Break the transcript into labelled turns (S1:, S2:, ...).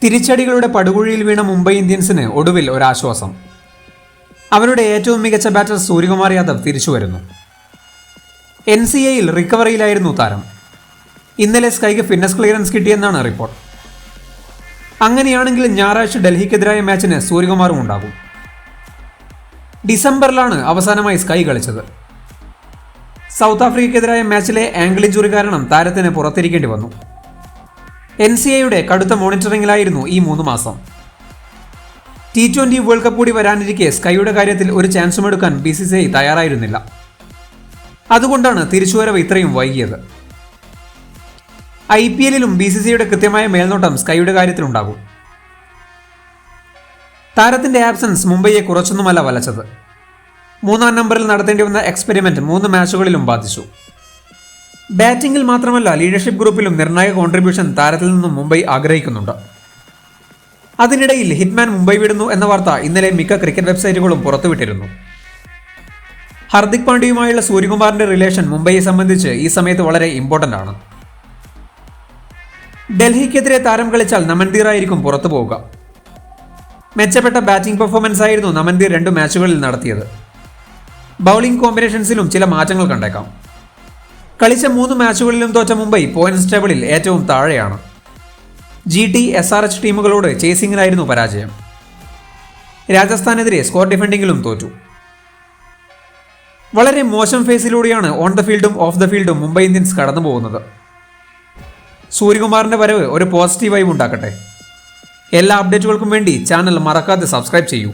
S1: തിരിച്ചടികളുടെ പടുകുഴിയിൽ വീണ മുംബൈ ഇന്ത്യൻസിന് ഒടുവിൽ ഒരാശ്വാസം. അവരുടെ ഏറ്റവും മികച്ച ബാറ്റർ സൂര്യകുമാർ യാദവ് തിരിച്ചുവരുന്നു. NCAയിൽ റിക്കവറിയിലായിരുന്നു താരം. ഇന്നലെ സ്കൈക്ക് ഫിറ്റ്നസ് ക്ലിയറൻസ് കിട്ടിയെന്നാണ് റിപ്പോർട്ട്. അങ്ങനെയാണെങ്കിൽ ഞായറാഴ്ച ഡൽഹിക്കെതിരായ മാച്ചിന് സൂര്യകുമാറും ഉണ്ടാകും. ഡിസംബറിലാണ് അവസാനമായി സ്കൈ കളിച്ചത്. സൗത്ത് ആഫ്രിക്കയ്ക്കെതിരായ മാച്ചിലെ ആംഗിൾ ഇഞ്ചുറി കാരണം താരത്തിന് പുറത്തിരിക്കേണ്ടി വന്നു. NCAയുടെ കടുത്ത മോണിറ്ററിംഗിലായിരുന്നു ഈ 3 മാസം. T20 വേൾഡ് കപ്പ് കൂടി വരാനിരിക്കെ സ്കൈയുടെ കാര്യത്തിൽ ഒരു ചാൻസും എടുക്കാൻ BCCI തയ്യാറായിരുന്നില്ല. അതുകൊണ്ടാണ് തിരിച്ചുവരവ് ഇത്രയും വൈകിയത്. IPLലും BCCIയുടെ കൃത്യമായ മേൽനോട്ടം സ്കൈയുടെ കാര്യത്തിലുണ്ടാകും. താരത്തിന്റെ ആബ്സൻസ് മുംബൈയെ കുറച്ചൊന്നുമല്ല വലച്ചത്. 3-ാം നമ്പറിൽ നടത്തേണ്ടി വന്ന എക്സ്പെരിമെന്റ് 3 മാച്ചുകളിലും ബാധിച്ചു. ബാറ്റിംഗിൽ മാത്രമല്ല ലീഡർഷിപ്പ് ഗ്രൂപ്പിലും നിർണായക കോൺട്രിബ്യൂഷൻ താരത്തിൽ നിന്നും മുംബൈ ആഗ്രഹിക്കുന്നുണ്ട്. അതിനിടയിൽ ഹിറ്റ്മാൻ മുംബൈ വിടുന്നു എന്ന വാർത്ത ഇന്നലെ മിക്ക ക്രിക്കറ്റ് വെബ്സൈറ്റുകളും പുറത്തുവിട്ടിരുന്നു. ഹർദിക് പാണ്ഡ്യയുമായുള്ള സൂര്യകുമാറിന്റെ റിലേഷൻ മുംബൈയെ സംബന്ധിച്ച് ഈ സമയത്ത് വളരെ ഇമ്പോർട്ടന്റ് ആണ്. ഡൽഹിക്കെതിരെ താരം കളിച്ചാൽ നമൻദീർ ആയിരിക്കും പുറത്തു പോവുക. മെച്ചപ്പെട്ട ബാറ്റിംഗ് പെർഫോമൻസ് ആയിരുന്നു നമൻദീർ 2 മാച്ചുകളിൽ നടത്തിയത്. ബൗളിംഗ് കോമ്പിനേഷൻസിലും ചില മാറ്റങ്ങൾ കണ്ടേക്കാം. കളിച്ച 3 മാച്ചുകളിലും തോറ്റ മുംബൈ പോയിന്റ്സ് ടേബിളിൽ ഏറ്റവും താഴെയാണ്. GT, SRH ടീമുകളോട് ചേസിംഗിലായിരുന്നു പരാജയം. രാജസ്ഥാനെതിരെ സ്കോർ ഡിഫെൻഡിംഗിലും തോറ്റു. വളരെ മോശം ഫേസിലൂടെയാണ് ഓൺ ദ ഫീൽഡും ഓഫ് ദ ഫീൽഡും മുംബൈ ഇന്ത്യൻസ് കടന്നു പോകുന്നത്. സൂര്യകുമാറിന്റെ വരവ് ഒരു പോസിറ്റീവ് വൈബ് ഉണ്ടാക്കട്ടെ. എല്ലാ അപ്ഡേറ്റുകൾക്കും വേണ്ടി ചാനൽ മറക്കാതെ സബ്സ്ക്രൈബ് ചെയ്യൂ.